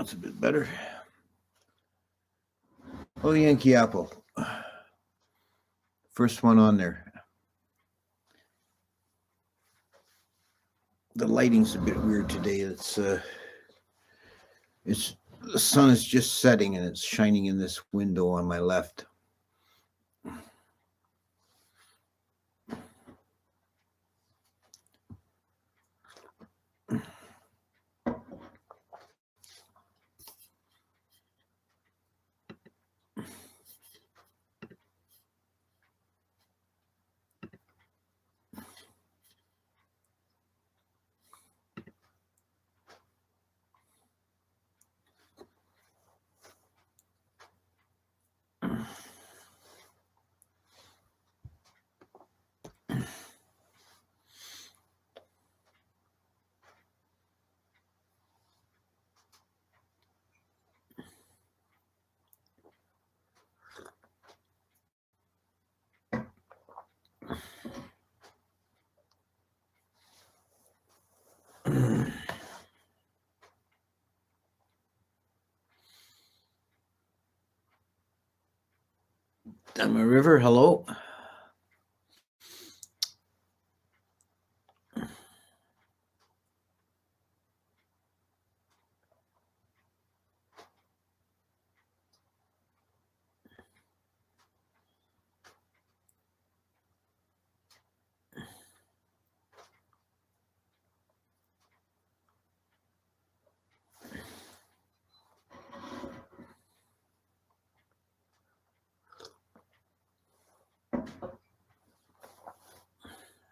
That's a bit better. Oh, Yankee Apple. First one on there. The lighting's a bit weird today. It's the sun is just setting and it's shining in this window on my left. Dhamma River, hello.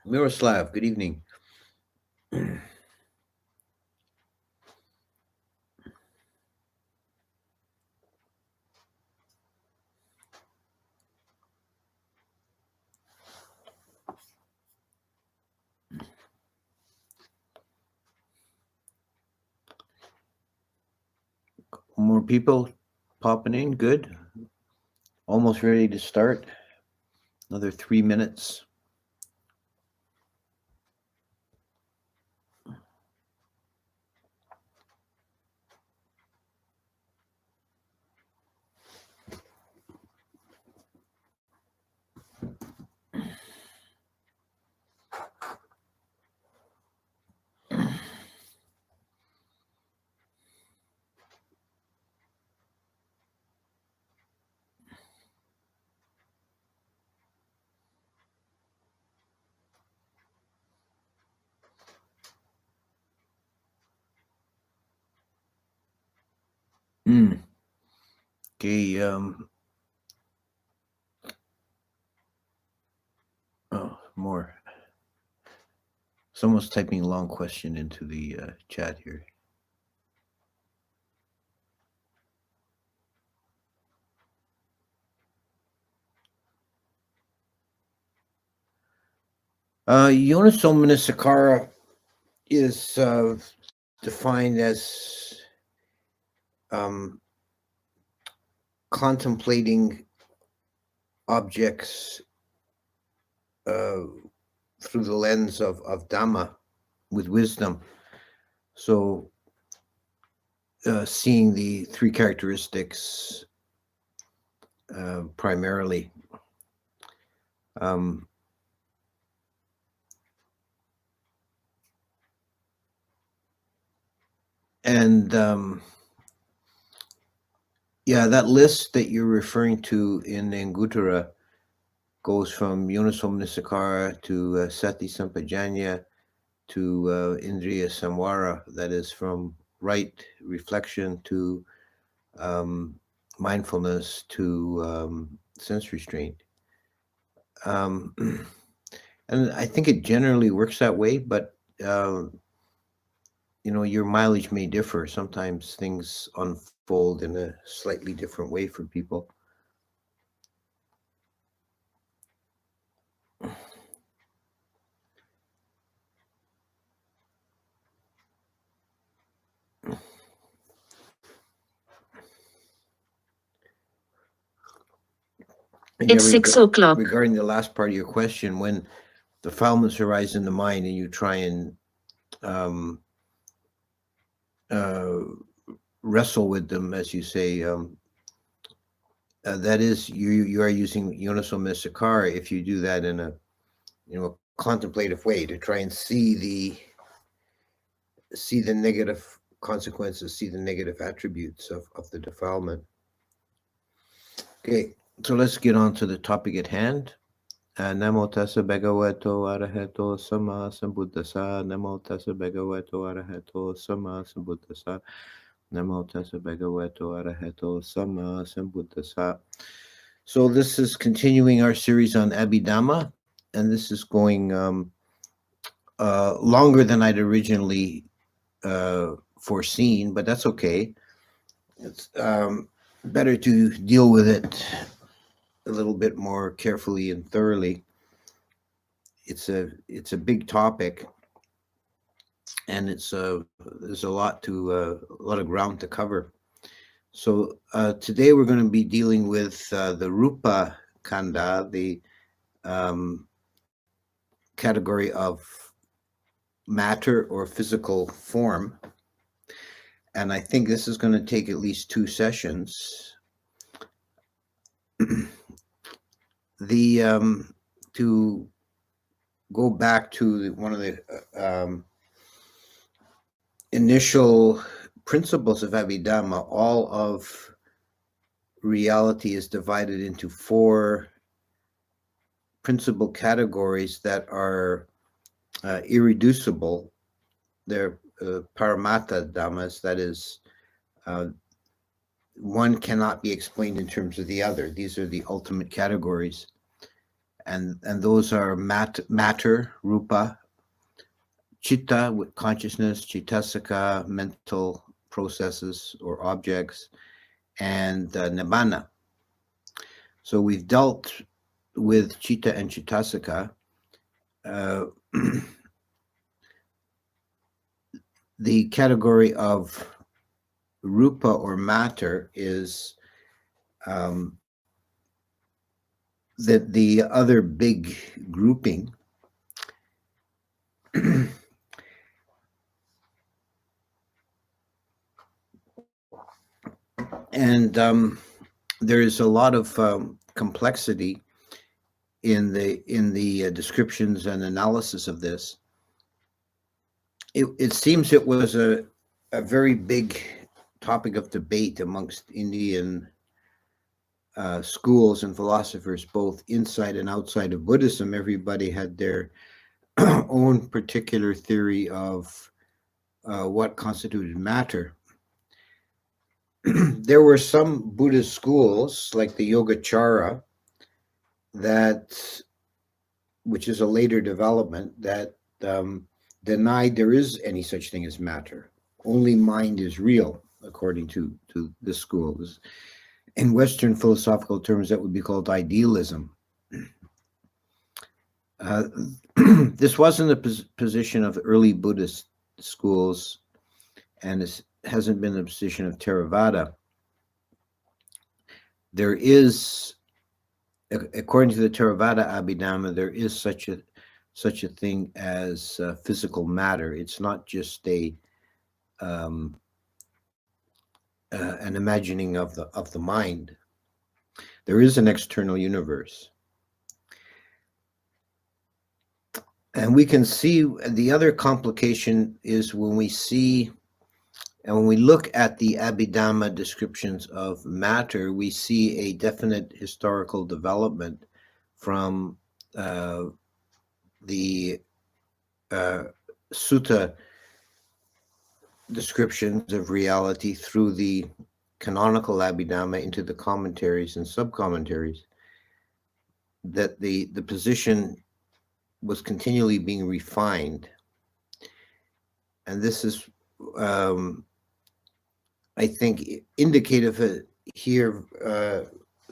Miroslav, good evening. More people popping in, good. Almost ready to start. Another 3 minutes. Okay, more. Someone's typing a long question into the chat here. Yoniso Manasikara is defined as contemplating objects through the lens of dhamma with wisdom. So seeing the three characteristics primarily. Yeah, that list that you're referring to in Anguttara goes from Yoniso Manasikara to Sati Sampajanya to Indriya Samvara, that is from right reflection to mindfulness to sense restraint. And I think it generally works that way, but you know, your mileage may differ. Sometimes things unfold in a slightly different way for people. It's 6 o'clock. Regarding the last part of your question, when the defilements arise in the mind and you try and wrestle with them, as you say, that is, you are using Uniso Misakara if you do that in a contemplative way to try and see the negative consequences, see the negative attributes of the defilement. Okay, so let's get on to the topic at hand. Namo tassa bhagavato arahato sama sambuddhassa. Namo tassa bhagavato arahato sama sambuddhassa. Namo tassa bhagavato arahato sama sambuddhassa. So this is continuing our series on Abhidhamma, and this is going longer than I'd originally foreseen, but that's okay. It's better to deal with it a little bit more carefully and thoroughly. It's a big topic, and there's a lot of ground to cover. So today we're going to be dealing with the Rupa Kanda, the category of matter or physical form. And I think this is going to take at least 2 sessions. To go back to one of the initial principles of Abhidhamma, all of reality is divided into 4 principal categories that are irreducible. They're paramattha dhammas, that is, one cannot be explained in terms of the other. These are the ultimate categories. And those are matter, rupa, chitta, with consciousness, chittasika, mental processes or objects, and Nibbàna. So we've dealt with chitta and chittasika. The category of rupa or matter is the other big grouping. And there is a lot of complexity in the descriptions and analysis of this. It seems it was a very big topic of debate amongst Indian schools and philosophers, both inside and outside of Buddhism. Everybody had their own particular theory of what constituted matter. There were some Buddhist schools, like the Yogacara, which is a later development, that denied there is any such thing as matter. Only mind is real, according to this school. In Western philosophical terms, that would be called idealism. This wasn't a position of early Buddhist schools, and it hasn't been the position of Theravada. There is, according to the Theravada Abhidhamma, there is such a thing as physical matter. It's not just an imagining of the mind. There is an external universe. And we can see the other complication is when we see and when we look at the Abhidhamma descriptions of matter, we see a definite historical development from the sutta descriptions of reality through the canonical Abhidhamma into the commentaries and sub-commentaries, that the position was continually being refined. And this is, I think, indicative here,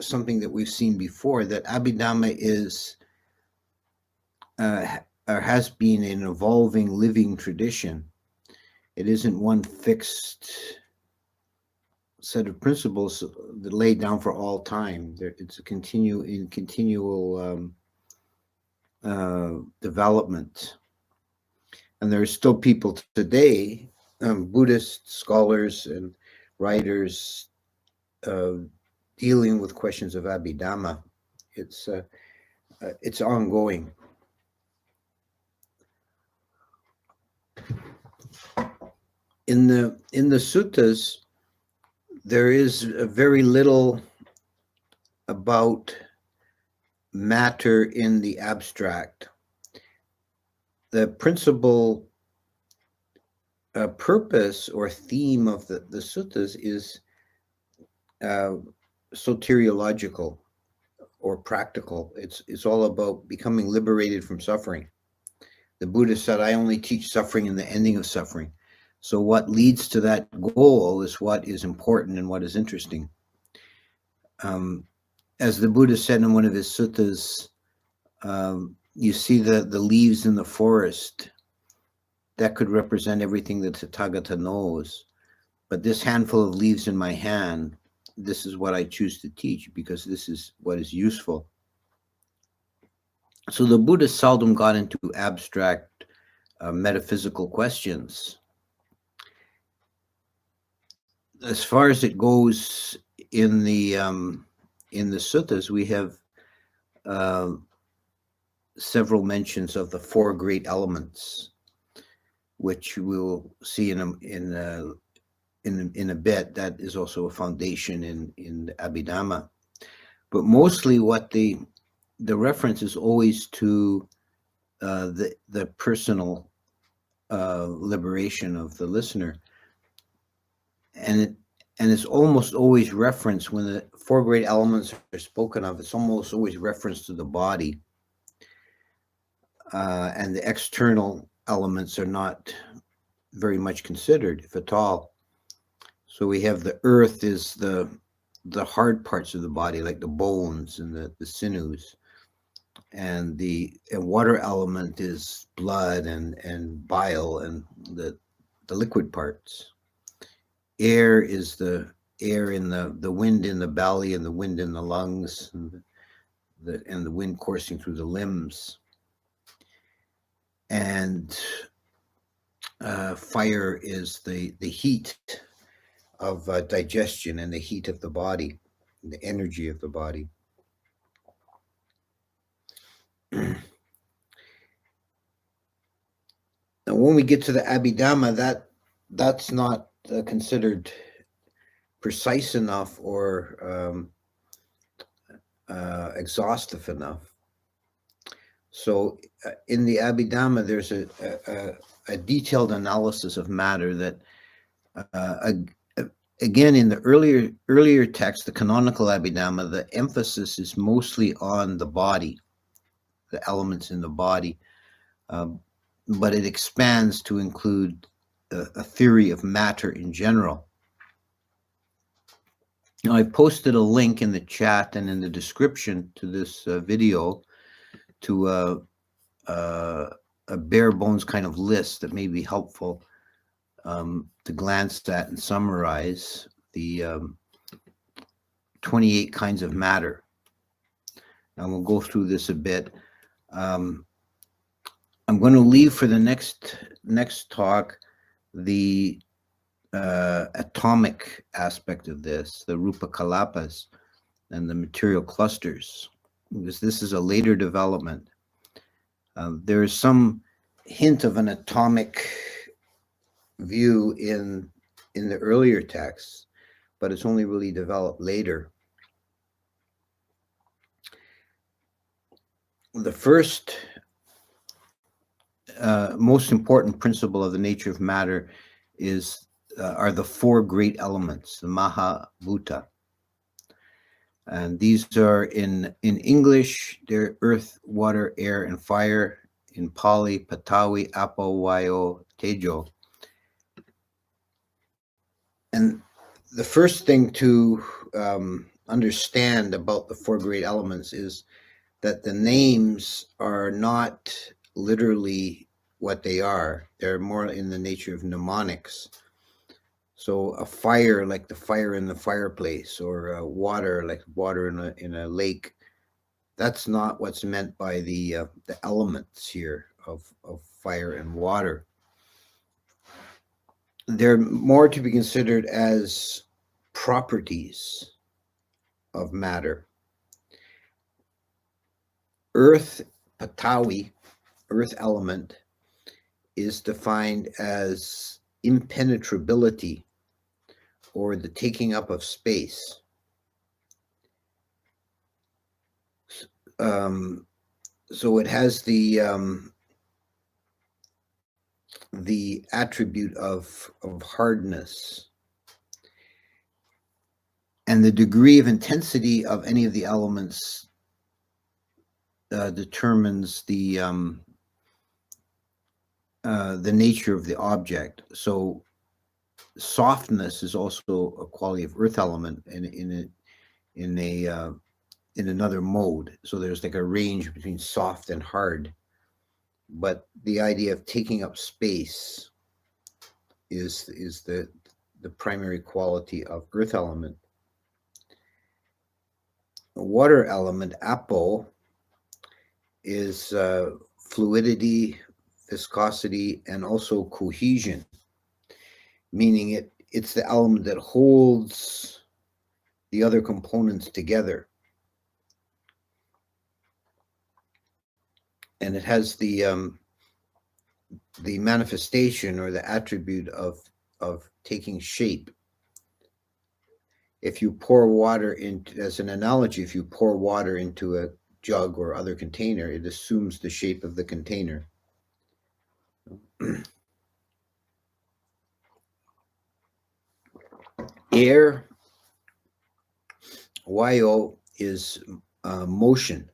something that we've seen before, that Abhidhamma is or has been an evolving, living tradition. It isn't one fixed set of principles that laid down for all time. It's a continual development. And there are still people today, Buddhist scholars and writers dealing with questions of Abhidhamma. It's ongoing. In the suttas, there is very little about matter in the abstract. The principal purpose or theme of the suttas is soteriological or practical. It's all about becoming liberated from suffering. The Buddha said, I only teach suffering and the ending of suffering. So what leads to that goal is what is important and what is interesting. As the Buddha said in one of his suttas, you see the leaves in the forest. That could represent everything that Tathagata knows. But this handful of leaves in my hand, this is what I choose to teach because this is what is useful. So the Buddha seldom got into abstract metaphysical questions. As far as it goes in the suttas, we have several mentions of the four great elements, which we'll see in a bit. That is also a foundation in Abhidhamma. But mostly, what the reference is always to the personal liberation of the listener. And it's almost always referenced when the four great elements are spoken of. It's almost always reference to the body, and the external elements are not very much considered, if at all. So we have the earth is the hard parts of the body, like the bones and the sinews, and the water element is blood and bile and the liquid parts. Air is the air in the wind in the belly and the wind in the lungs and the wind coursing through the limbs. And fire is the heat of digestion and the heat of the body, the energy of the body. Now, when we get to the Abhidhamma, that's not considered precise enough or exhaustive enough. So in the Abhidhamma, there's a detailed analysis of matter that, again, in the earlier text, the canonical Abhidhamma, the emphasis is mostly on the body, the elements in the body, but it expands to include a theory of matter in general. Now, I posted a link in the chat and in the description to this video to a bare bones kind of list that may be helpful to glance at and summarize the 28 kinds of matter. And we'll go through this a bit. I'm going to leave for the next talk the atomic aspect of this, the rupa kalapas and the material clusters, because this is a later development. There is some hint of an atomic view in the earlier texts, but it's only really developed later. The first most important principle of the nature of matter are the four great elements, the Mahabhuta. And these are in English, they're earth, water, air, and fire. In Pali, Patawi, Apo, Vayo, Tejo. And the first thing to understand about the four great elements is that the names are not literally what they are. They're more in the nature of mnemonics. So a fire, like the fire in the fireplace, or water, like water in a lake, that's not what's meant by the elements here of fire and water. They're more to be considered as properties of matter. Earth, Patawi, earth element, is defined as impenetrability, or the taking up of space. So it has the attribute of hardness, and the degree of intensity of any of the elements determines the nature of the object. So softness is also a quality of earth element in another mode. So there's like a range between soft and hard, but the idea of taking up space is the primary quality of earth element. The water element, Apo, is fluidity, viscosity, and also cohesion, meaning it's the element that holds the other components together. And it has the manifestation or the attribute of taking shape. If you pour water into, as an analogy, if you pour water into a jug or other container, it assumes the shape of the container. Air, Vayo, is motion.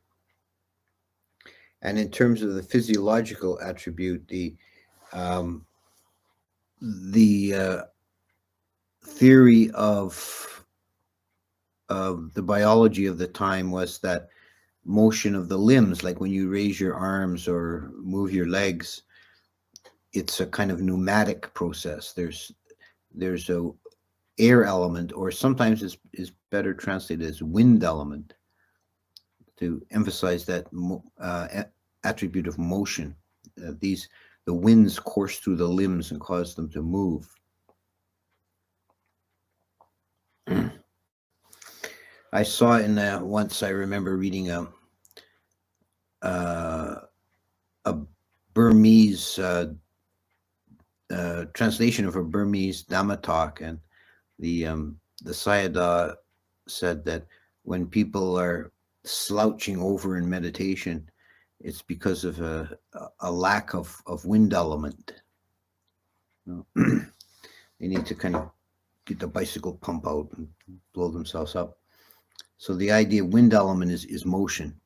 And in terms of the physiological attribute, the theory of the biology of the time was that motion of the limbs, like when you raise your arms or move your legs, it's a kind of pneumatic process. There's a air element, or sometimes is better translated as wind element, to emphasize that attribute of motion. The winds course through the limbs and cause them to move. I saw once, I remember reading a Burmese translation of a Burmese Dhamma talk, and the Sayadaw said that when people are slouching over in meditation, it's because of a lack of wind element. They need to kind of get the bicycle pump out and blow themselves up. So the idea of wind element is motion.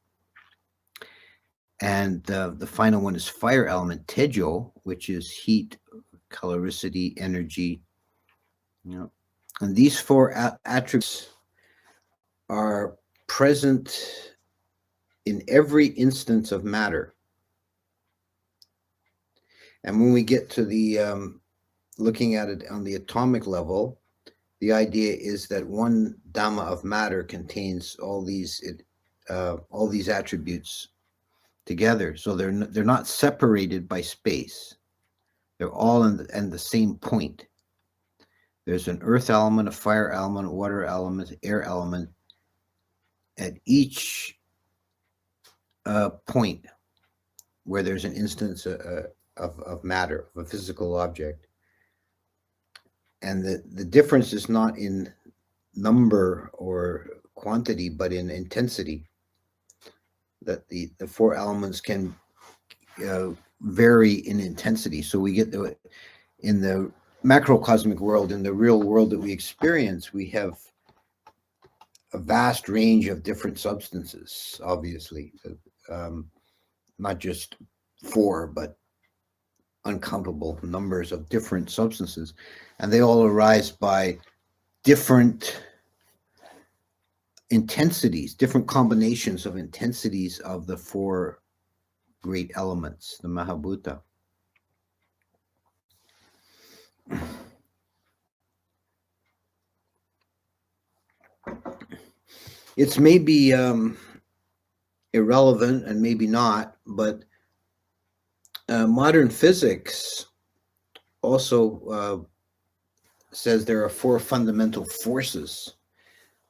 And the final one is fire element, Tejo, which is heat, caloricity, energy. And these four attributes are present in every instance of matter. And when we get to the looking at it on the atomic level, the idea is that one dhamma of matter contains all these attributes together. So they're not separated by space. They're all in the same point. There's an earth element, a fire element, a water element, air element at each point where there's an instance of matter, of a physical object. And the difference is not in number or quantity, but in intensity. That the four elements can vary in intensity. So we get in the macrocosmic world, in the real world that we experience, we have a vast range of different substances, obviously. Not just four, but uncountable numbers of different substances. And they all arise by different intensities, different combinations of intensities of the four great elements, the Mahabhuta. It's maybe irrelevant and maybe not, but modern physics also says there are 4 fundamental forces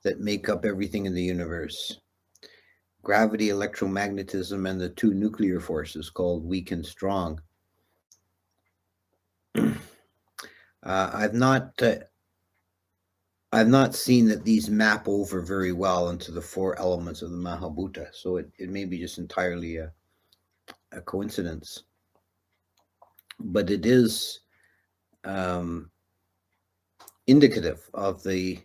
that make up everything in the universe: gravity, electromagnetism, and the 2 nuclear forces called weak and strong. I've not seen that these map over very well into the 4 elements of the Mahabhuta, so it may be just entirely a coincidence. But it is indicative of the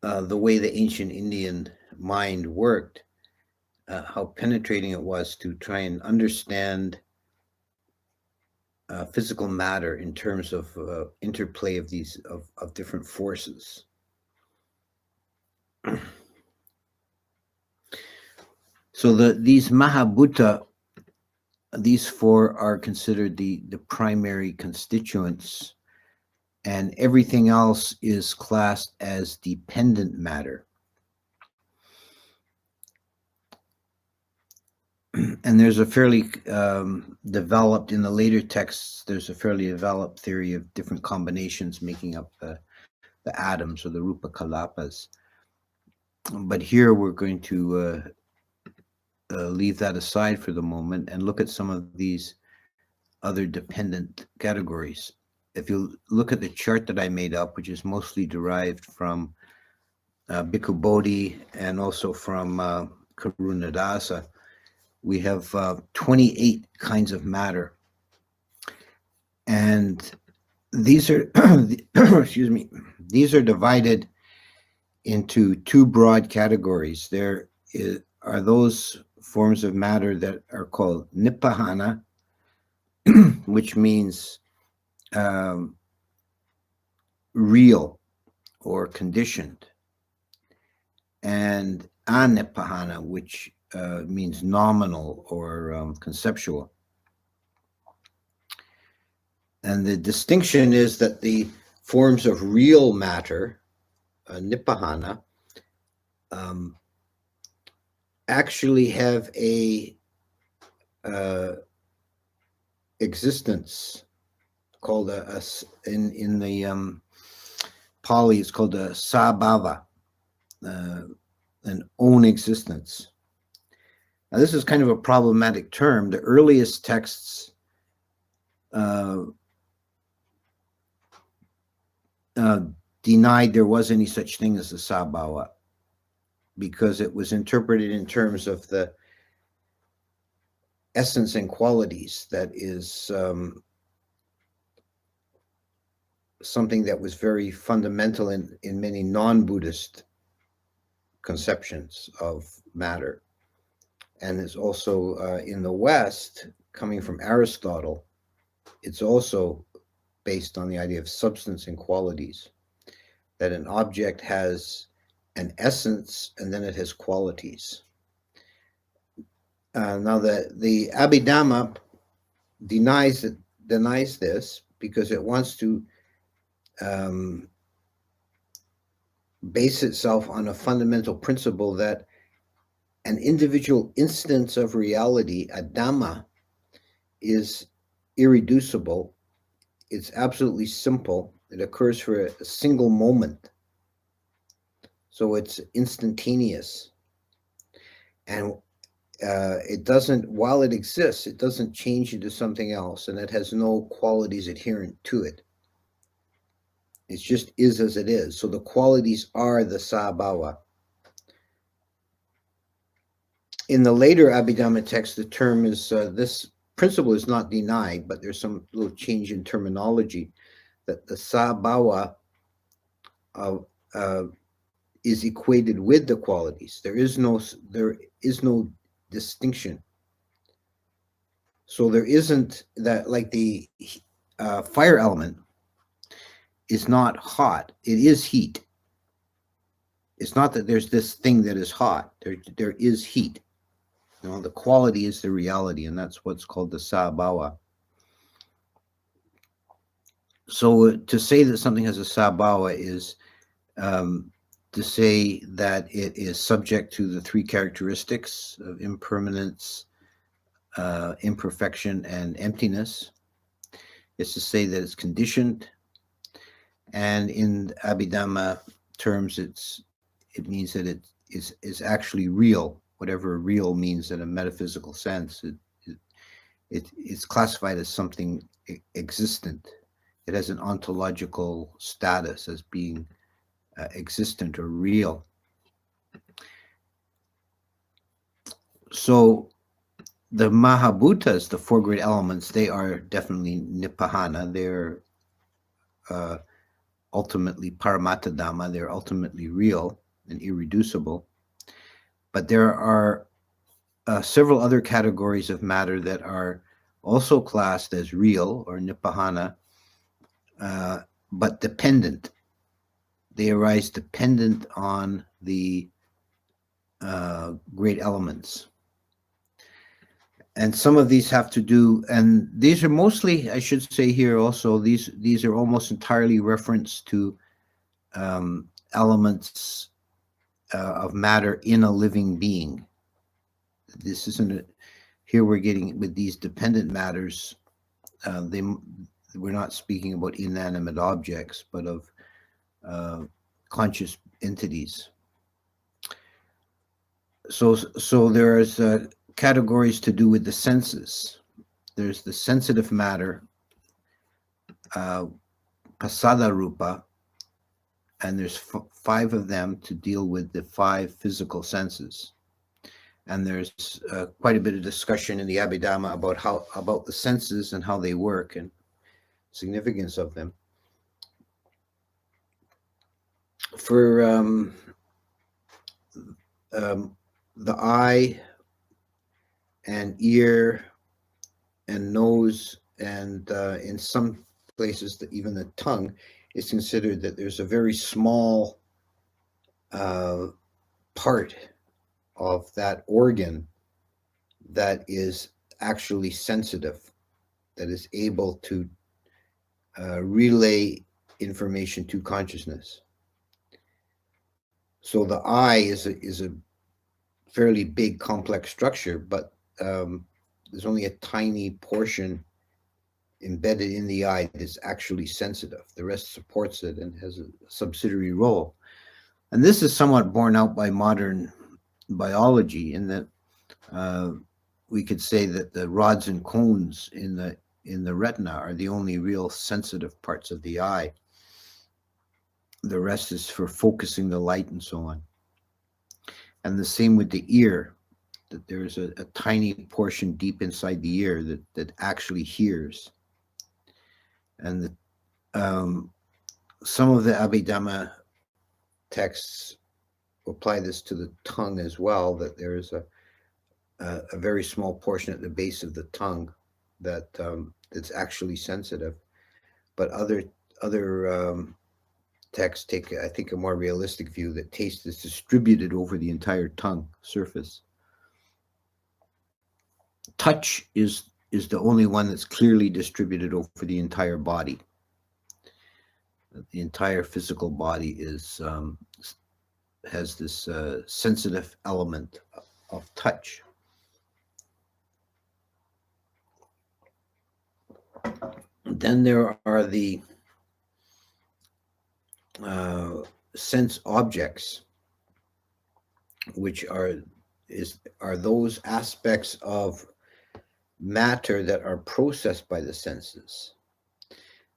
way the ancient Indian mind worked, how penetrating it was to try and understand physical matter in terms of interplay of these of different forces. So these Mahabhuta, these 4 are considered the primary constituents, and everything else is classed as dependent matter. And there's a fairly developed, in the later texts, there's a fairly developed theory of different combinations making up the atoms, or the rupa kalapas. But here we're going to leave that aside for the moment and look at some of these other dependent categories. If you look at the chart that I made up, which is mostly derived from Bhikkhu Bodhi and also from Karunadasa, we have 28 kinds of matter. And these are, excuse me, these are divided into 2 broad categories. There are those forms of matter that are called Nibbàna, which means real or conditioned, and Anibbàna, which means nominal or conceptual. And the distinction is that the forms of real matter, Nibbàna, actually have a existence called in the Pali, it's called a sabhava, an own existence. Now, this is kind of a problematic term. The earliest texts denied there was any such thing as a sabhava, because it was interpreted in terms of the essence and qualities that is something that was very fundamental in many non-Buddhist conceptions of matter. And it's also in the West, coming from Aristotle, it's also based on the idea of substance and qualities, that an object has an essence and then it has qualities. Now the Abhidhamma denies this because it wants to base itself on a fundamental principle that an individual instance of reality, a dhamma, is irreducible. It's absolutely simple. It occurs for a single moment. So it's instantaneous. And it doesn't, while it exists, it doesn't change into something else, and it has no qualities adherent to it. It just is as it is. So the qualities are the sabhava. In the later Abhidhamma text, the term is, this principle is not denied, but there's some little change in terminology, that the sabhava is equated with the qualities. There is no distinction. So there isn't that, like the fire element is not hot. It is heat. It's not that there's this thing that is hot. There is heat. You know, the quality is the reality, and that's what's called the sabhava. So to say that something has a sabhava is to say that it is subject to the 3 characteristics of impermanence, imperfection, and emptiness. It's to say that it's conditioned, And in Abhidhamma terms, it means that it is actually real, whatever real means in a metaphysical sense. It's classified as something existent. It has an ontological status as being existent or real. So the Mahabhutas, the four great elements, they are definitely Nibbāna. They're ultimately paramattha dhamma. They're ultimately real and irreducible. But there are several other categories of matter that are also classed as real or Nibbāna, but dependent. They arise dependent on the great elements. And some of these have to do, and these are mostly, I should say here also, these are almost entirely reference to elements of matter in a living being. This isn't here we're getting with these dependent matters. We're not speaking about inanimate objects, but of conscious entities. So there's categories to do with the senses. There's the sensitive matter, pasada rupa, and there's five of them to deal with the five physical senses. And there's quite a bit of discussion in the Abhidhamma about the senses and how they work and significance of them. For the eye and ear and nose, and in some places even the tongue, is considered that there's a very small part of that organ that is actually sensitive, that is able to relay information to consciousness. So the eye is a fairly big, complex structure, but there's only a tiny portion embedded in the eye that's actually sensitive. The rest supports it and has a subsidiary role. And this is somewhat borne out by modern biology, in that we could say that the rods and cones in the retina are the only real sensitive parts of the eye. The rest is for focusing the light and so on. And the same with the ear, that there's a tiny portion deep inside the ear that actually hears. And some of the Abhidhamma texts apply this to the tongue as well, that there is a very small portion at the base of the tongue that's actually sensitive. But other texts take, I think, a more realistic view that taste is distributed over the entire tongue surface. Touch is the only one that's clearly distributed over the entire body. The entire physical body has this sensitive element of touch. Then there are the sense objects, which are those aspects of matter that are processed by the senses,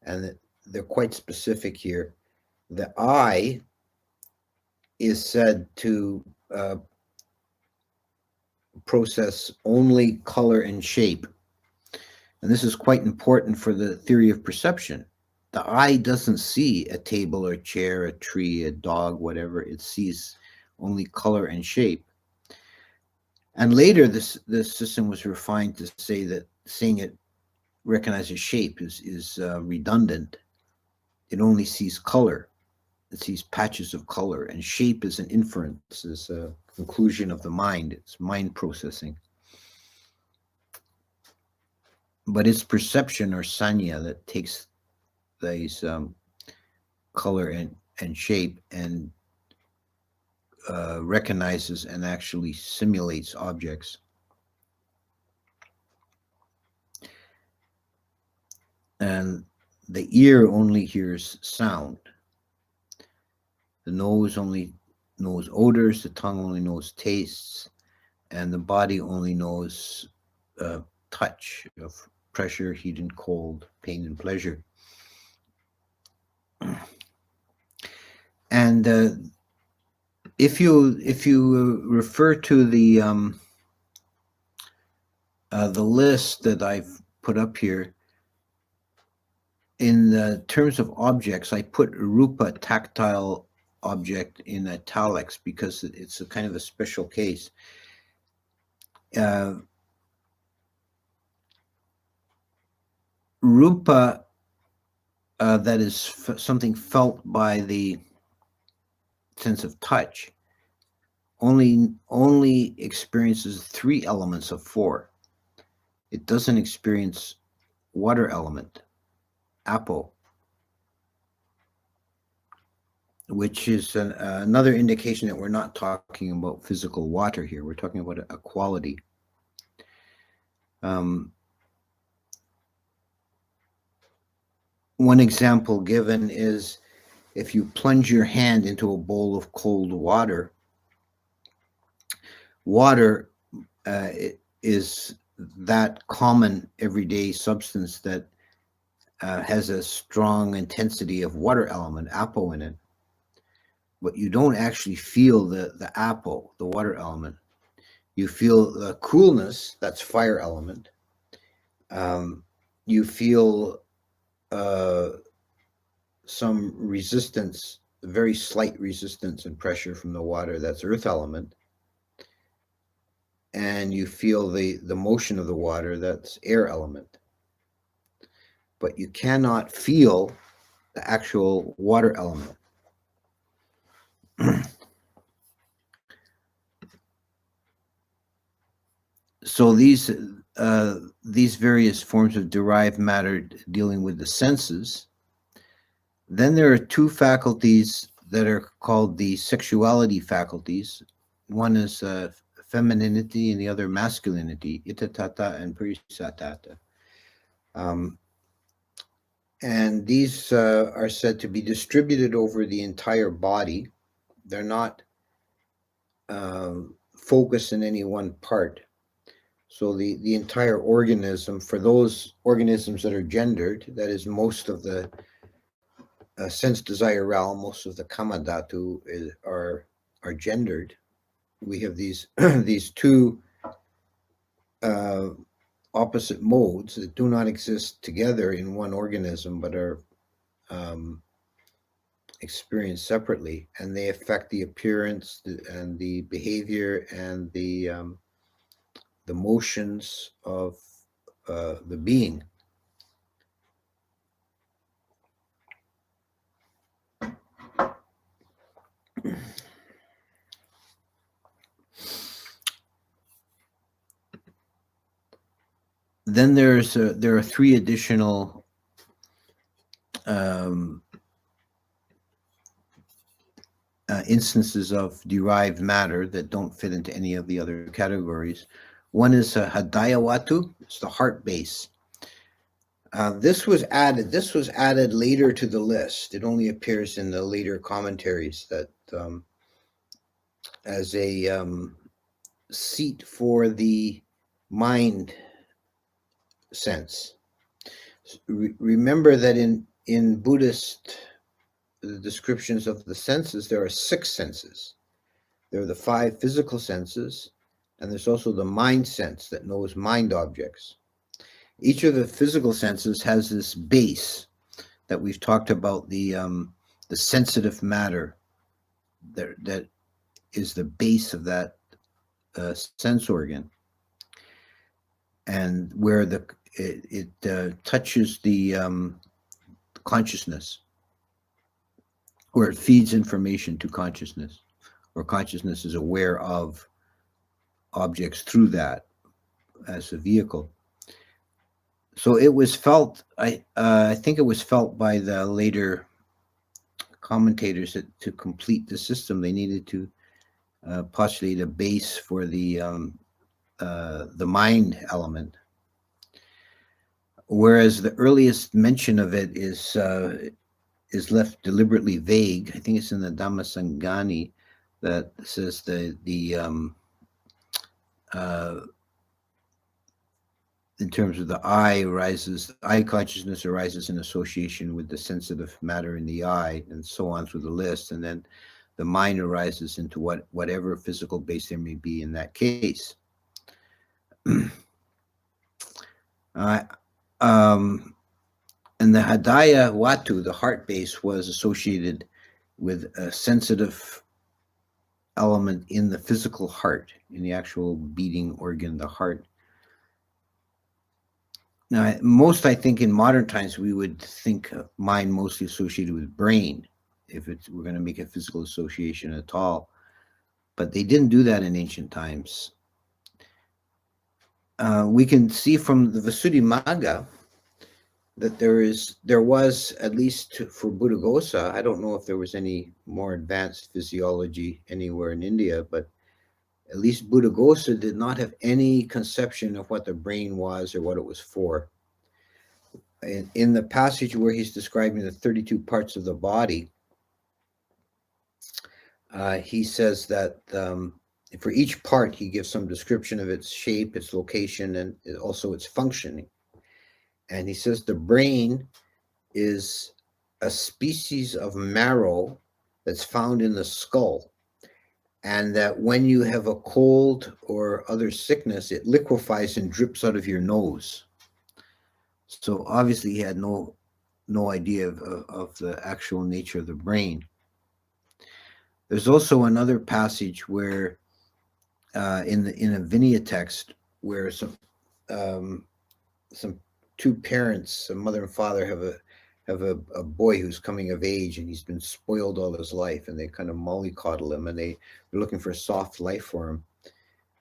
and they're quite specific here. The eye is said to process only color and shape, and this is quite important for the theory of perception. The eye doesn't see a table or a chair, a tree, a dog, whatever. It sees only color and shape. And later, this system was refined to say that seeing it recognizes shape is redundant. It only sees color. It sees patches of color, and shape is an inference, is a conclusion of the mind. It's mind processing. But it's perception, or sanya, that takes these color and shape and recognizes and actually simulates objects. And the ear only hears sound. The nose only knows odors, the tongue only knows tastes, and the body only knows touch of pressure, heat and cold, pain and pleasure. And if you refer to the list that I've put up here, in the terms of objects, I put rupa, tactile object, in italics because it's a kind of a special case. Rupa, that is something felt by the sense of touch, only experiences 3 elements of 4. It doesn't experience water element, apo, which is another indication that we're not talking about physical water here. We're talking about a quality. One example given is if you plunge your hand into a bowl of cold water, water is that common everyday substance that has a strong intensity of water element, apo, in it. But you don't actually feel the apo, the water element. You feel the coolness, that's fire element. You feel some resistance, very slight resistance and pressure from the water, that's earth element. And you feel the motion of the water, that's air element. But you cannot feel the actual water element. So these various forms of derived matter dealing with the senses. Then there are 2 faculties that are called the sexuality faculties. One is femininity and the other masculinity, itatata and parisatata. And these are said to be distributed over the entire body. They're not focused in any one part. So the entire organism, for those organisms that are gendered, that is most of the sense desire realm, most of the kama dhatu are gendered. We have these these 2 opposite modes that do not exist together in one organism, but are experienced separately, and they affect the appearance and the behavior and the motions of the being. Then there are 3 additional instances of derived matter that don't fit into any of the other categories. One is hadayawatu, it's the heart base. This was added later to the list. It only appears in the later commentaries that as a seat for the mind sense. Remember that in Buddhist descriptions of the senses, there are 6 senses. There are the 5 physical senses, and there's also the mind sense that knows mind objects. Each of the physical senses has this base that we've talked about, the sensitive matter that is the base of that sense organ, and where it touches the consciousness, where it feeds information to consciousness, or consciousness is aware of objects through that as a vehicle. So it was felt, I think it was felt by the later commentators that to complete the system, they needed to postulate a base for the mind element. whereas the earliest mention of it is left deliberately vague. I think it's in the Dhammasangani that says in terms of the eye consciousness arises in association with the sensitive matter in the eye, and so on through the list, and then the mind arises into whatever physical base there may be in that case. And the Hadaya Watu, the heart base, was associated with a sensitive element in the physical heart, in the actual beating organ, the heart. Now, I think in modern times, we would think of mind mostly associated with brain, if we're going to make a physical association at all. But they didn't do that in ancient times. We can see from the Visuddhimagga that there was, at least for Buddhaghosa, I don't know if there was any more advanced physiology anywhere in India, but at least Buddhaghosa did not have any conception of what the brain was or what it was for. In the passage where he's describing the 32 parts of the body, he says that for each part, he gives some description of its shape, its location, and also its functioning. And he says the brain is a species of marrow that's found in the skull, and that when you have a cold or other sickness, it liquefies and drips out of your nose. So obviously he had no idea of the actual nature of the brain. There's also another passage where in a Vinaya text where some two parents, a mother and father, have a boy who's coming of age, and he's been spoiled all his life, and they kind of mollycoddle him, and they're looking for a soft life for him,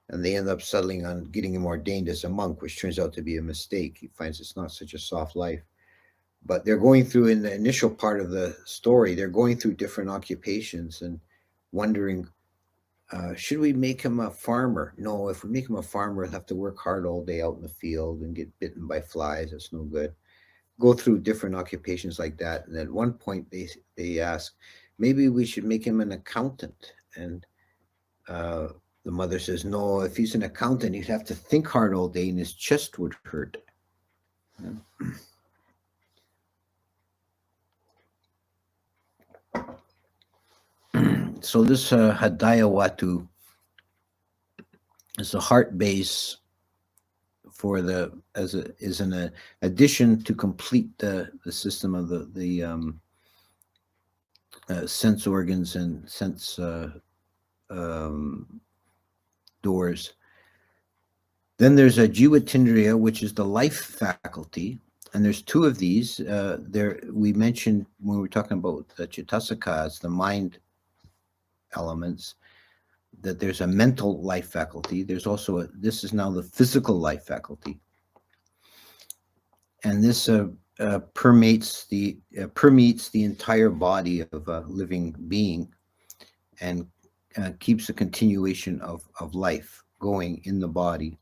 and they end up settling on getting him ordained as a monk, which turns out to be a mistake. He finds it's not such a soft life. But they're going through, in the initial part of the story, they're going through different occupations and wondering, should we make him a farmer? No, if we make him a farmer, he'll have to work hard all day out in the field and get bitten by flies. That's no good. Go through different occupations like that. And at one point they ask, maybe we should make him an accountant. And the mother says, no, if he's an accountant, he'd have to think hard all day and his chest would hurt. Yeah. So this Hadaya Watu is the heart base for is an addition to complete the system of the sense organs and sense doors. Then there's a Jivatindriya, which is the life faculty, and there's two of these. We mentioned when we were talking about the Chittasakas, the mind elements, that there's a mental life faculty. There's also this is now the physical life faculty, and this permeates the entire body of a living being, and keeps a continuation of life going in the body.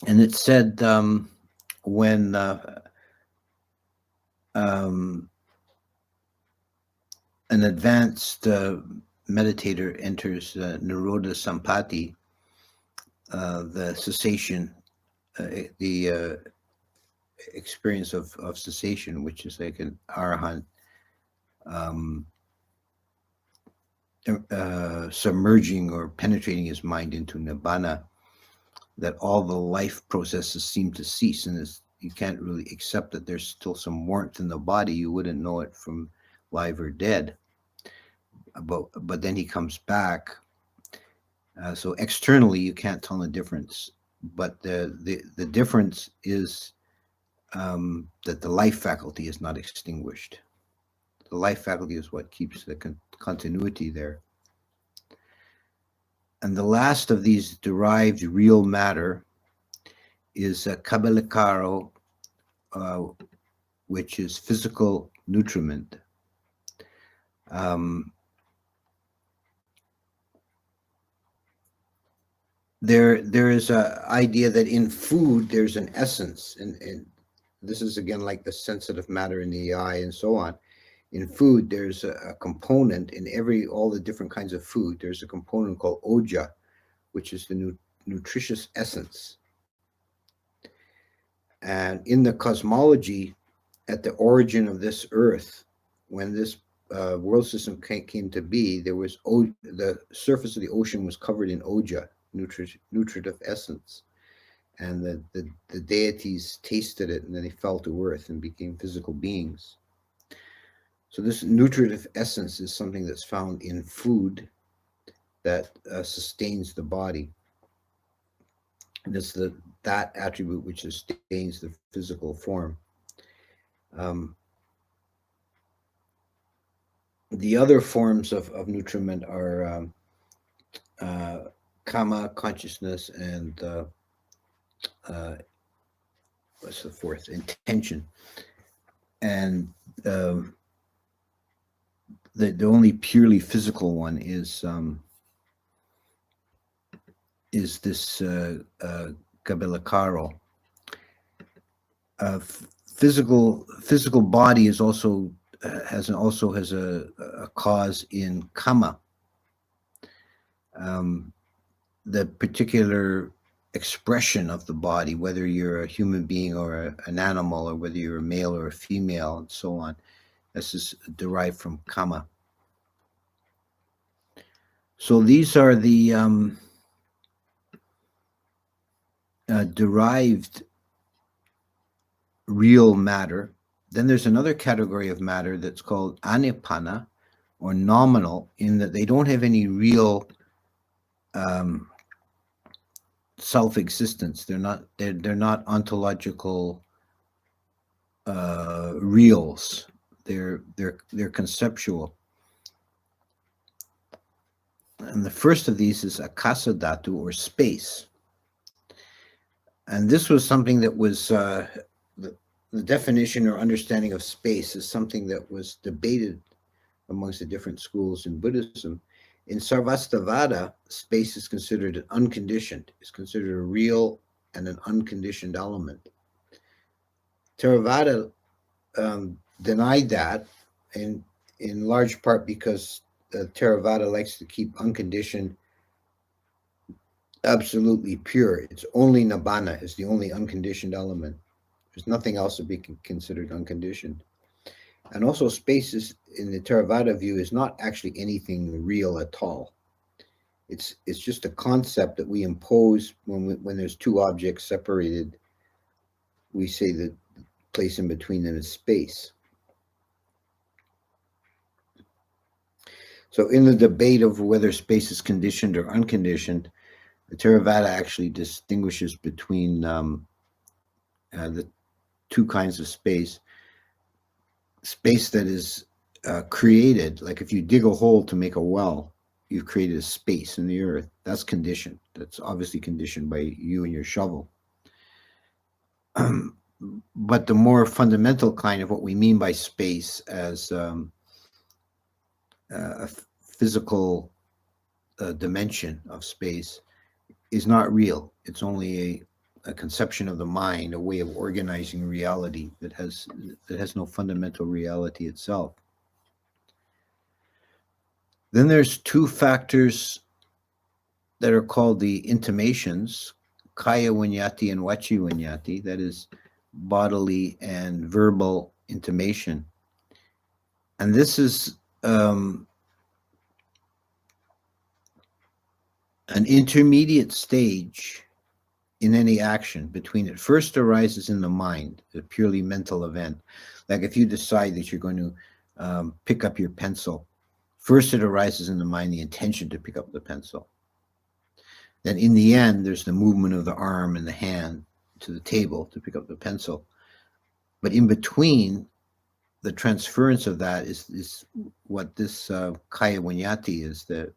And it said when an advanced meditator enters Nirodha Sampati, the cessation, the experience of cessation, which is like an arahant, submerging or penetrating his mind into Nibbàna, that all the life processes seem to cease, and you can't really accept that there's still some warmth in the body. You wouldn't know it from live or dead. But then he comes back. So externally, you can't tell the difference. But the difference is that the life faculty is not extinguished. The life faculty is what keeps the continuity there. And the last of these derived real matter is Kabbalikaro, which is physical nutriment. there is a idea that in food there's an essence, and this is again like the sensitive matter in the eye and so on. In food, there's a component in all the different kinds of food. There's a component called oja, which is the nutritious essence. And in the cosmology, at the origin of this earth, when this world system came to be, there was the surface of the ocean was covered in oja, nutritive essence, and the deities tasted it, and then they fell to earth and became physical beings. So this nutritive essence is something that's found in food that sustains the body. And it's that attribute which sustains the physical form. The other forms of nutriment are kama, consciousness, and what's the fourth? Intention. And the only purely physical one is this kabilakaro. Physical body is also has a cause in kama. The particular expression of the body, whether you're a human being or an animal, or whether you're a male or a female, and so on, this is derived from kama. So these are the derived real matter. Then there's another category of matter that's called anippana, or nominal, in that they don't have any real self-existence. They're not ontological reals. They're conceptual. And the first of these is akasa dhatu, or space. And this was something that was the definition or understanding of space is something that was debated amongst the different schools in Buddhism. In Sarvastivada, space is considered unconditioned. It's considered a real and an unconditioned element. Theravada denied that, in large part because Theravada likes to keep unconditioned absolutely pure. It's only Nibbàna is the only unconditioned element. There's nothing else to be considered unconditioned. And also space is, in the Theravada view, is not actually anything real at all. It's just a concept that we impose when there's two objects separated. We say that the place in between them is space. So in the debate of whether space is conditioned or unconditioned, the Theravada actually distinguishes between the two kinds of space. Space that is created, like if you dig a hole to make a well, you've created a space in the earth. That's conditioned. That's obviously conditioned by you and your shovel. But the more fundamental kind of what we mean by space as a physical dimension of space is not real. It's only a conception of the mind, a way of organizing reality that has no fundamental reality itself. Then there's two factors that are called the intimations, kaya viññāti and vaci viññāti, that is bodily and verbal intimation. And this is an intermediate stage in any action between it. First arises in the mind, a purely mental event. Like if you decide that you're going to pick up your pencil, first it arises in the mind, the intention to pick up the pencil. Then in the end, there's the movement of the arm and the hand to the table to pick up the pencil. But in between, the transference of that is what this kaya viññāti is, the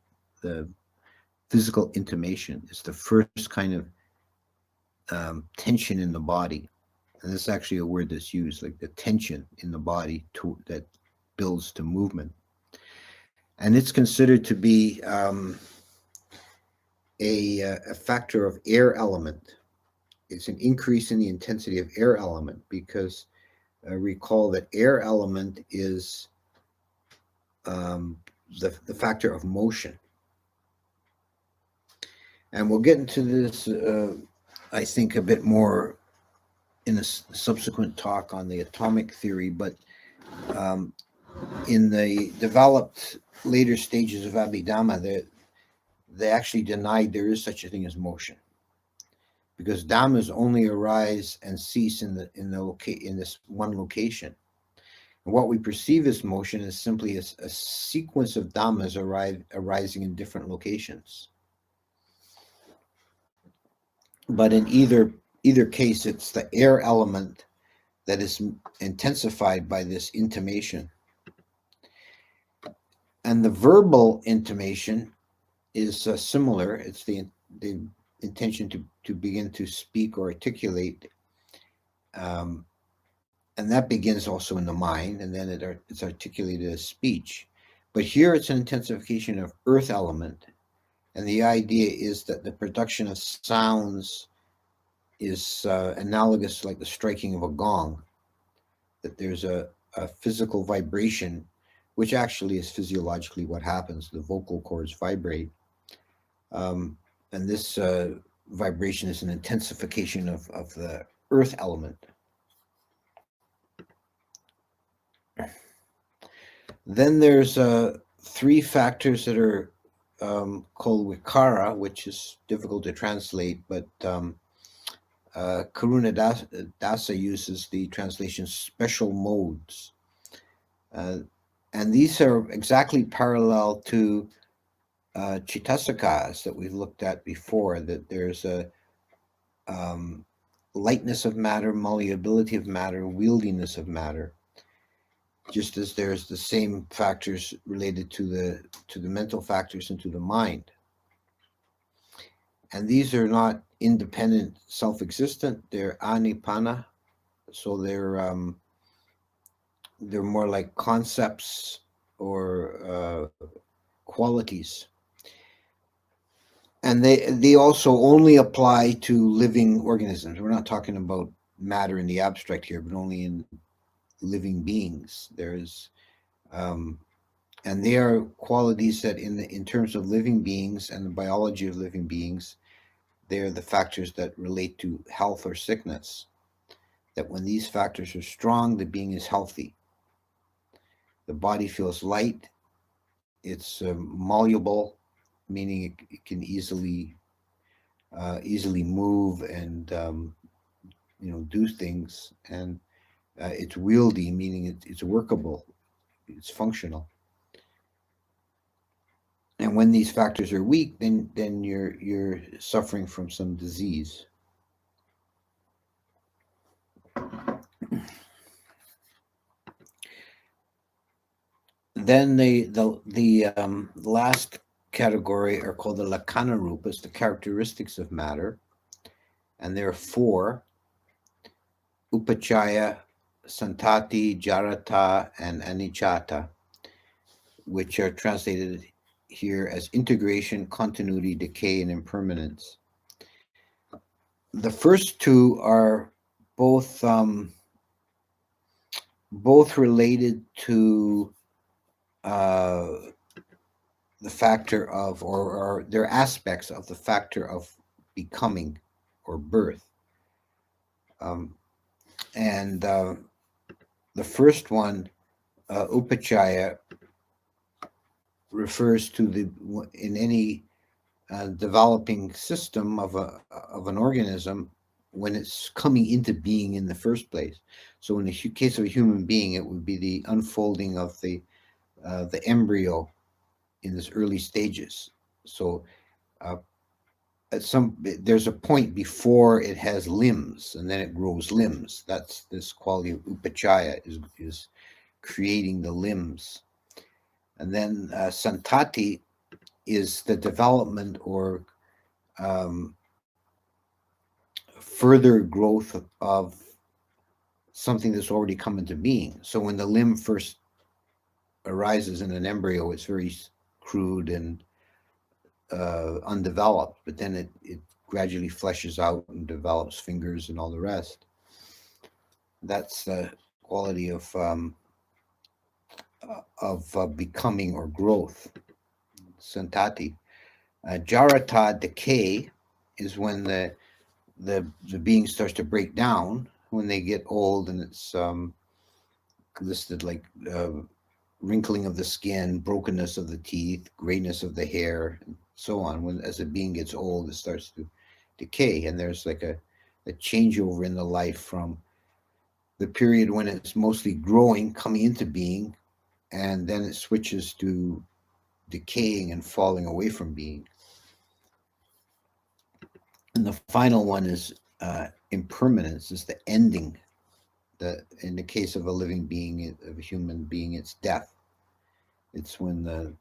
physical intimation. It's the first kind of tension in the body. And this is actually a word that's used, like the tension in the body that builds to movement. And it's considered to be a factor of air element. It's an increase in the intensity of air element, because recall that air element is the factor of motion. And we'll get into this, I think, a bit more in a subsequent talk on the atomic theory, but in the developed later stages of Abhidhamma, they actually denied there is such a thing as motion, because dhammas only arise and cease in this one location. And what we perceive as motion is simply a sequence of dhammas arising in different locations. But in either case, it's the air element that is intensified by this intimation. And the verbal intimation is similar. It's the intention to begin to speak or articulate, and that begins also in the mind, and then it's articulated as speech. But here it's an intensification of earth element, and the idea is that the production of sounds is analogous like the striking of a gong, that there's a physical vibration, which actually is physiologically what happens. The vocal cords vibrate. And this vibration is an intensification of the earth element. Then there's three factors that are called vikara, which is difficult to translate, but Karuna Dasa uses the translation special modes. And these are exactly parallel to Chittasakas that we've looked at before, that there's a lightness of matter, malleability of matter, wieldiness of matter, just as there's the same factors related to the mental factors and to the mind. And these are not independent, self-existent. They're anippana, so they're more like concepts or qualities. And they also only apply to living organisms. We're not talking about matter in the abstract here, but only in living beings. There's and they are qualities that in terms of living beings and the biology of living beings, they're the factors that relate to health or sickness. That when these factors are strong, the being is healthy. The body feels light. It's malleable, meaning it can easily move and do things. And it's wieldy, meaning it's workable, it's functional. And when these factors are weak, then you're suffering from some disease. Then the last category are called the lakkhana rupas, the characteristics of matter, and there are four: upachaya, santati, jarata, and anichata, which are translated here as integration, continuity, decay, and impermanence. The first two are both related to the factor of, or they're aspects of the factor of becoming or birth. And the first one, upachaya, refers to in any developing system of an organism, when it's coming into being in the first place. So in the case of a human being, it would be the unfolding of the embryo in its early stages. So there's a point before it has limbs, and then it grows limbs. That's this quality of upachaya, is creating the limbs. And then santati is the development or further growth of something that's already come into being. So when the limb first arises in an embryo, it's very crude and undeveloped, but then it gradually fleshes out and develops fingers and all the rest. That's the quality of becoming or growth, santati. Jarata, decay, is when the being starts to break down when they get old, and it's listed like wrinkling of the skin, brokenness of the teeth, grayness of the hair, and so on. When as a being gets old, it starts to decay, and there's like a changeover in the life from the period when it's mostly growing, coming into being, and then it switches to decaying and falling away from being. And the final one is impermanence, is the ending. In the case of a living being, of a human being, it's death. It's when the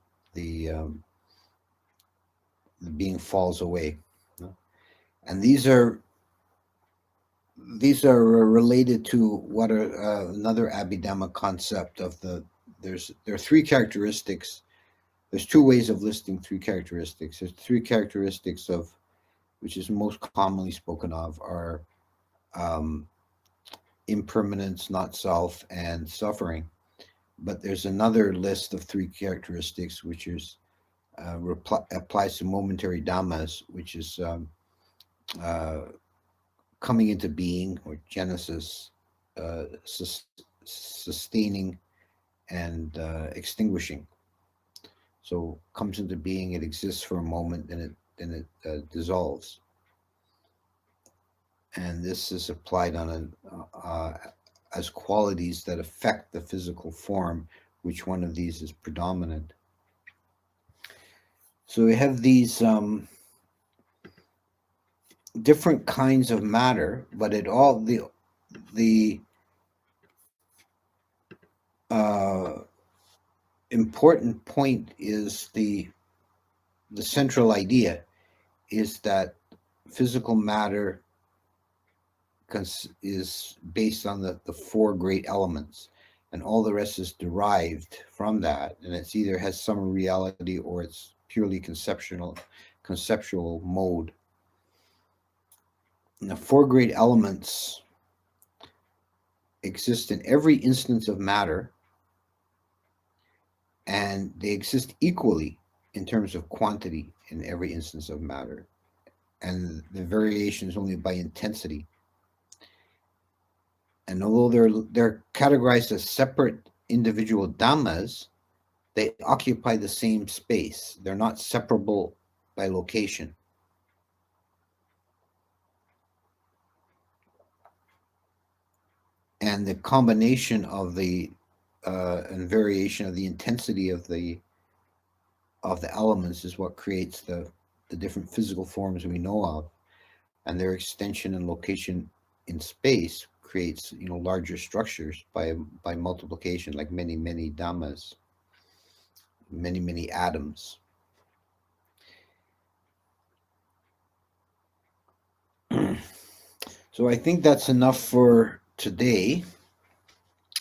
being falls away. And these are related to what are another Abhidhamma concept of there are three characteristics. There's two ways of listing three characteristics. There's three characteristics of, which is most commonly spoken of, are impermanence, not self, and suffering. But there's another list of three characteristics, which is applies to momentary dhammas, which is coming into being, or genesis, sustaining, and extinguishing. So comes into being, it exists for a moment, then it dissolves. And this is applied on as qualities that affect the physical form. Which one of these is predominant? So we have these different kinds of matter, but it all the important point is the central idea is that physical matter is based on the four great elements, and all the rest is derived from that, and it's either has some reality or it's purely conceptual mode. And the four great elements exist in every instance of matter, and they exist equally in terms of quantity in every instance of matter, and the variation is only by intensity. And although they're categorized as separate individual dhammas, they occupy the same space. They're not separable by location. And the combination of the and variation of the intensity of the elements is what creates the different physical forms we know of, and their extension and location in space creates larger structures by multiplication, like many dhammas, many atoms. So I think that's enough for today.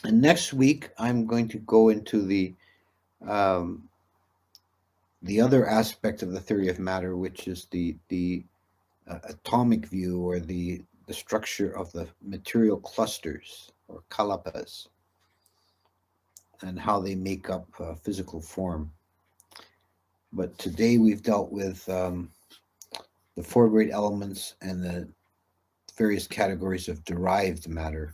And next week I'm going to go into the other aspect of the theory of matter, which is the atomic view, or the structure of the material clusters, or kalapas, and how they make up physical form. But today we've dealt with the four great elements and the various categories of derived matter.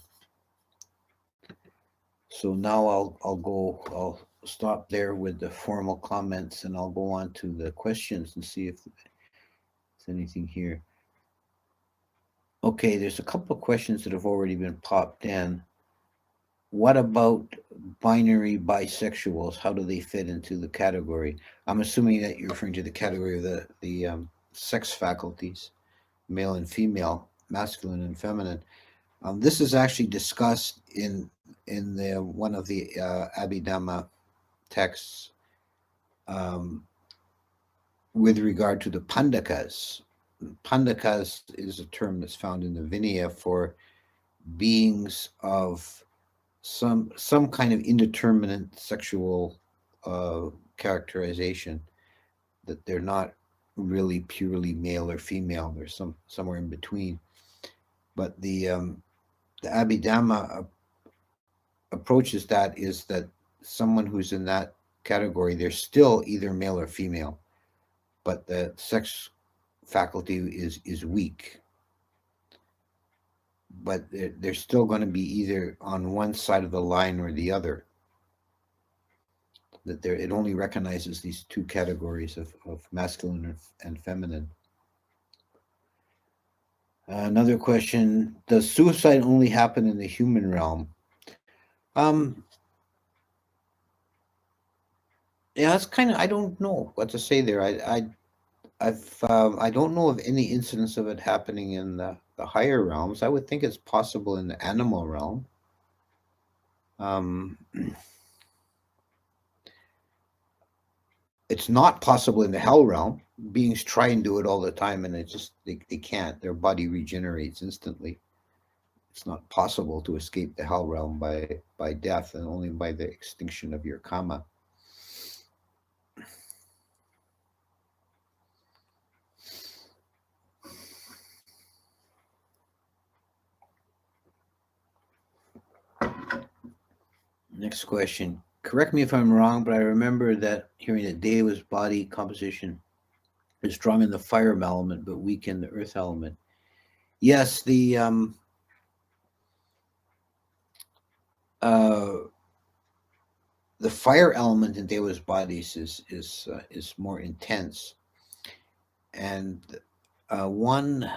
So now I'll stop there with the formal comments, and I'll go on to the questions and see if there's anything here. Okay, there's a couple of questions that have already been popped in. What about binary bisexuals? How do they fit into the category? I'm assuming that you're referring to the category of the sex faculties, male and female, masculine and feminine. This is actually discussed in one of the Abhidhamma texts with regard to the pandakas. Pandakas is a term that's found in the Vinaya for beings of some kind of indeterminate sexual characterization, that they're not really purely male or female. There's somewhere in between. But the Abhidhamma approaches that is that someone who's in that category, they're still either male or female, but the sex faculty is weak. But they're still going to be either on one side of the line or the other. That it only recognizes these two categories of masculine and feminine. Another question: does suicide only happen in the human realm? Yeah, it's kind of, I don't know what to say there. I don't know of any incidents of it happening in the higher realms. I would think it's possible in the animal realm. It's not possible in the hell realm. Beings try and do it all the time, and they can't. Their body regenerates instantly. It's not possible to escape the hell realm by death, and only by the extinction of your karma. Next question. Correct me if I'm wrong, but I remember that hearing that Deva's body composition is strong in the fire element, but weak in the earth element. Yes, the fire element in Deva's bodies is more intense, and one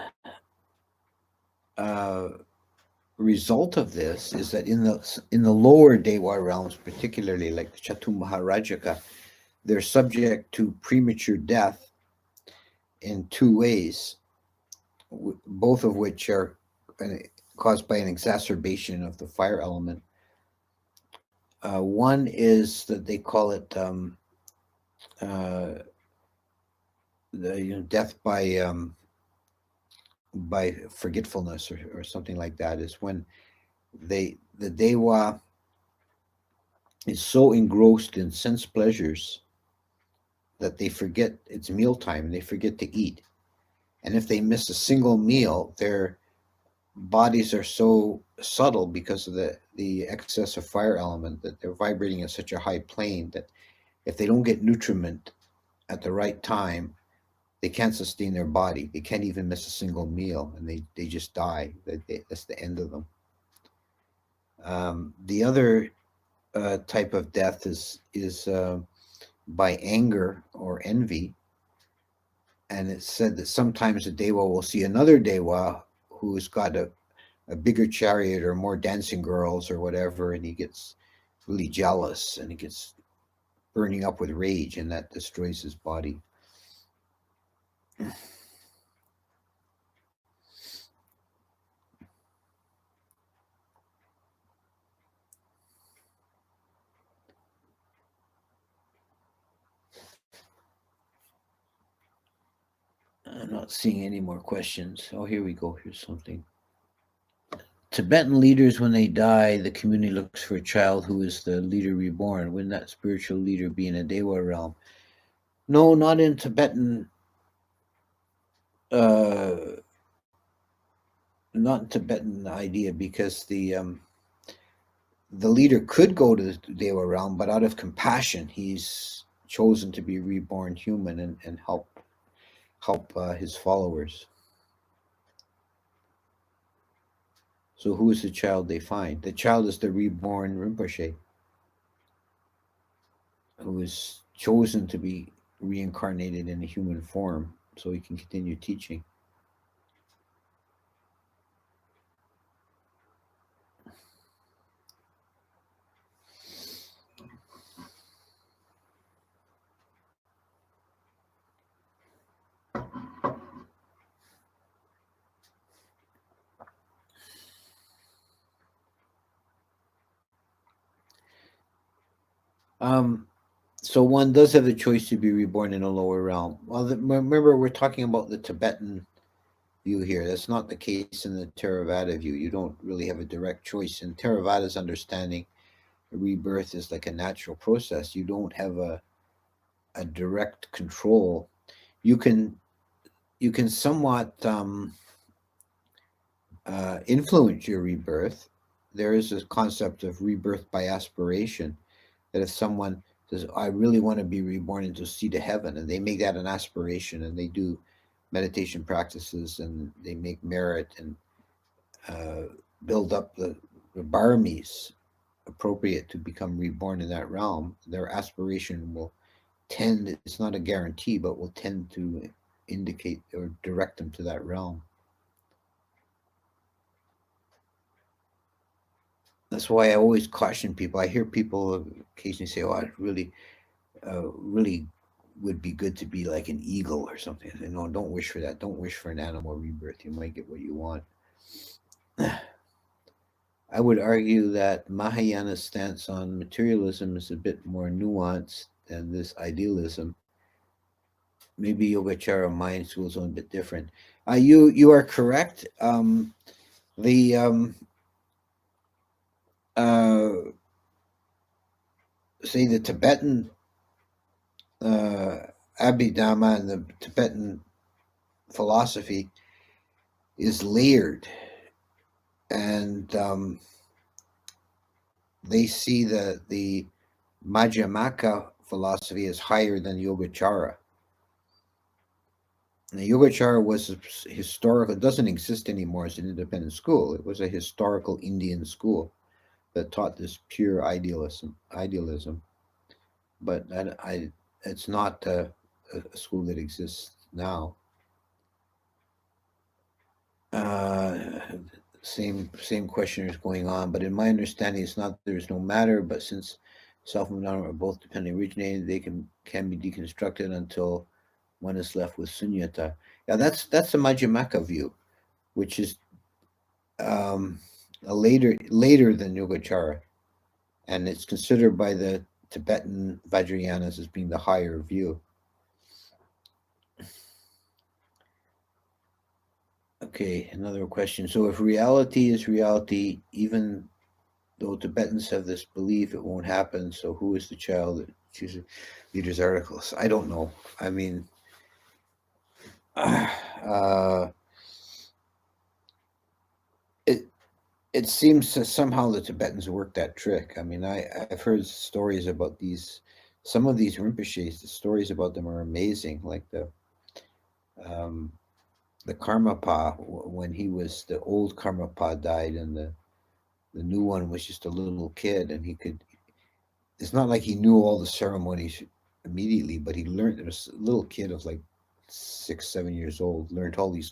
result of this is that in the lower Deva realms, particularly like the Chatu Maharajaka, they're subject to premature death in two ways, both of which are caused by an exacerbation of the fire element. One is that they call it death by forgetfulness or something like that, is when the Deva is so engrossed in sense pleasures that they forget it's mealtime and they forget to eat. And if they miss a single meal, their bodies are so subtle because of the excess of fire element that they're vibrating at such a high plane that if they don't get nutriment at the right time, they can't sustain their body. They can't even miss a single meal, and they just die. That's the end of them. The other type of death is by anger or envy. And it's said that sometimes a Deva will see another Deva who's got a bigger chariot or more dancing girls or whatever, and he gets really jealous and he gets burning up with rage, and that destroys his body. I'm not seeing any more questions. Oh, here we go. Here's something. Tibetan leaders, when they die, the community looks for a child who is the leader reborn. Wouldn't that spiritual leader be in a Dewa realm? No, not in Tibetan. Not in Tibetan idea, because the leader could go to the Dewa realm, but out of compassion, he's chosen to be reborn human and help his followers. So who is the child they find? The child is the reborn Rinpoche, who is chosen to be reincarnated in a human form so he can continue teaching. So one does have the choice to be reborn in a lower realm. Well, remember, we're talking about the Tibetan view here. That's not the case in the Theravada view. You don't really have a direct choice. In Theravada's understanding, rebirth is like a natural process. You don't have a direct control. you can somewhat influence your rebirth. There is this concept of rebirth by aspiration, that if someone says, I really want to be reborn into a seat of heaven, and they make that an aspiration, and they do meditation practices, and they make merit and build up the baramis appropriate to become reborn in that realm, their aspiration will tend, it's not a guarantee, but will tend to indicate or direct them to that realm. That's why I always caution people. I hear people occasionally say, "Oh, I really would be good to be like an eagle or something." I say, "No, don't wish for that. Don't wish for an animal rebirth. You might get what you want." I would argue that Mahayana's stance on materialism is a bit more nuanced than this idealism. Maybe Yogacara mind school is a bit different. You are correct. The say the Tibetan Abhidhamma and the Tibetan philosophy is layered, and they see the Madhyamaka philosophy is higher than Yogacara. And the Yogacara was historical. It doesn't exist anymore as an independent school. It was a historical Indian school that taught this pure idealism. But it's not a school that exists now. Same question is going on, but in my understanding, it's not there is no matter, but since self and Dharma are both dependently originated, they can be deconstructed until one is left with sunyata. Yeah, that's the Madhyamaka view, which is later than Yogacara, and it's considered by the Tibetan Vajrayanas as being the higher view. Okay, another question. So if reality is reality, even though Tibetans have this belief, it won't happen. So who is the child that chooses leaders' articles? I don't know. I mean, it seems that somehow the Tibetans work that trick. I mean, I've heard stories about some of these Rinpoches. The stories about them are amazing. Like the Karmapa, when the old Karmapa died, and the new one was just a little kid, and it's not like he knew all the ceremonies immediately, but he learned. There was a little kid of like 6, 7 years old, learned all these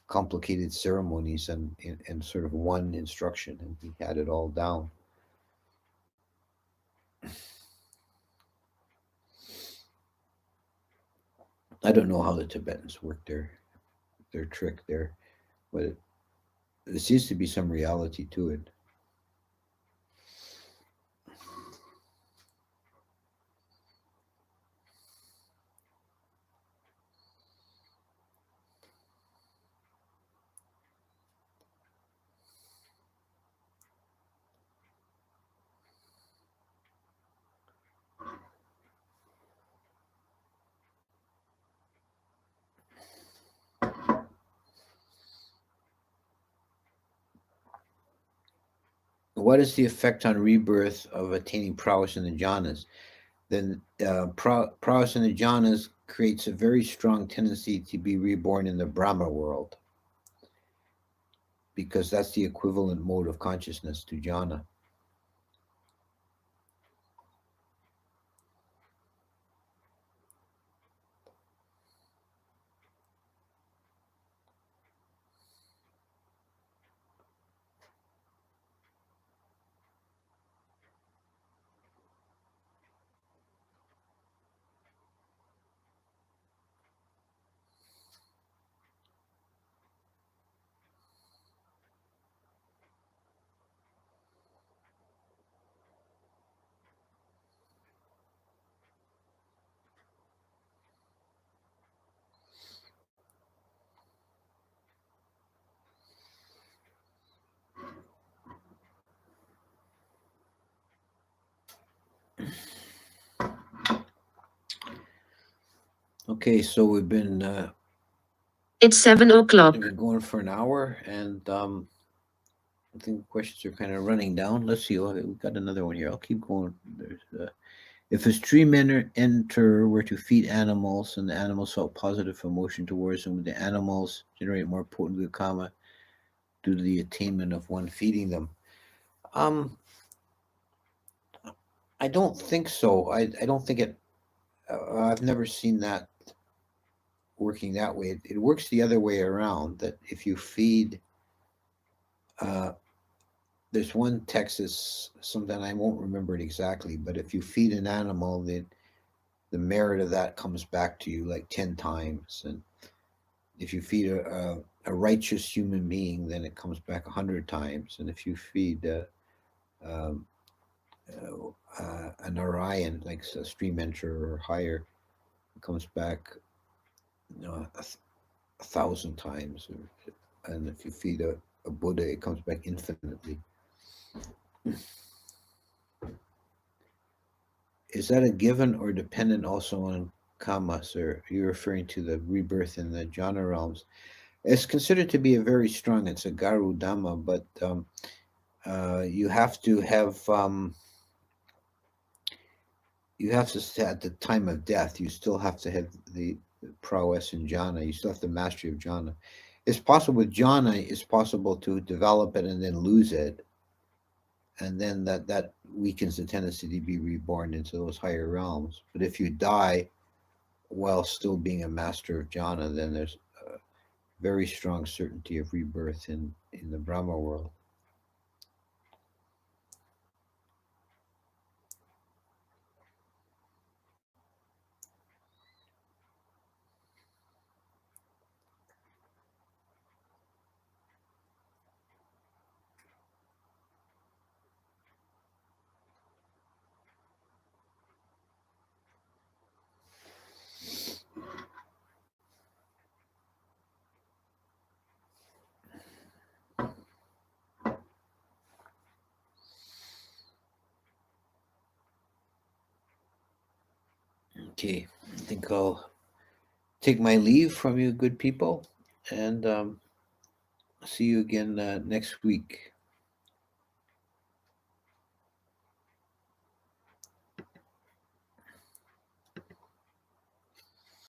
complicated ceremonies and sort of one instruction, and he had it all down. I don't know how the Tibetans work their trick there, but there seems to be some reality to it. What is the effect on rebirth of attaining prowess in the jhanas? Then prowess in the jhanas creates a very strong tendency to be reborn in the Brahma world, because that's the equivalent mode of consciousness to jhana. Okay, so we've been It's 7 o'clock. we've been going for an hour, and I think questions are kind of running down. Let's see. Okay, we've got another one here. I'll keep going. There's if a stream enter were to feed animals and the animals felt positive emotion towards them, would the animals generate more potent glucama due to the attainment of one feeding them? I don't think so. I don't think it. I've never seen that working that way. It works the other way around. That if you feed, there's one text that's something I won't remember it exactly, but if you feed an animal, the merit of that comes back to you like 10 times, and if you feed a righteous human being, then it comes back 100 times, and if you feed an Orion, like a stream enterer or higher, it comes back, you know, 1,000 times. And if you feed a Buddha, it comes back infinitely. Is that a given or dependent also on kamas, or are you referring to the rebirth in the jhana realms? It's considered to be a very strong, it's a garu dhamma, but you have to have at the time of death, you still have to have the prowess in jhana. You still have the mastery of jhana. It's possible with jhana, it's possible to develop it and then lose it, and then that weakens the tendency to be reborn into those higher realms. But if you die while still being a master of jhana, then there's a very strong certainty of rebirth in the Brahma world. Okay, I think I'll take my leave from you, good people, and see you again next week.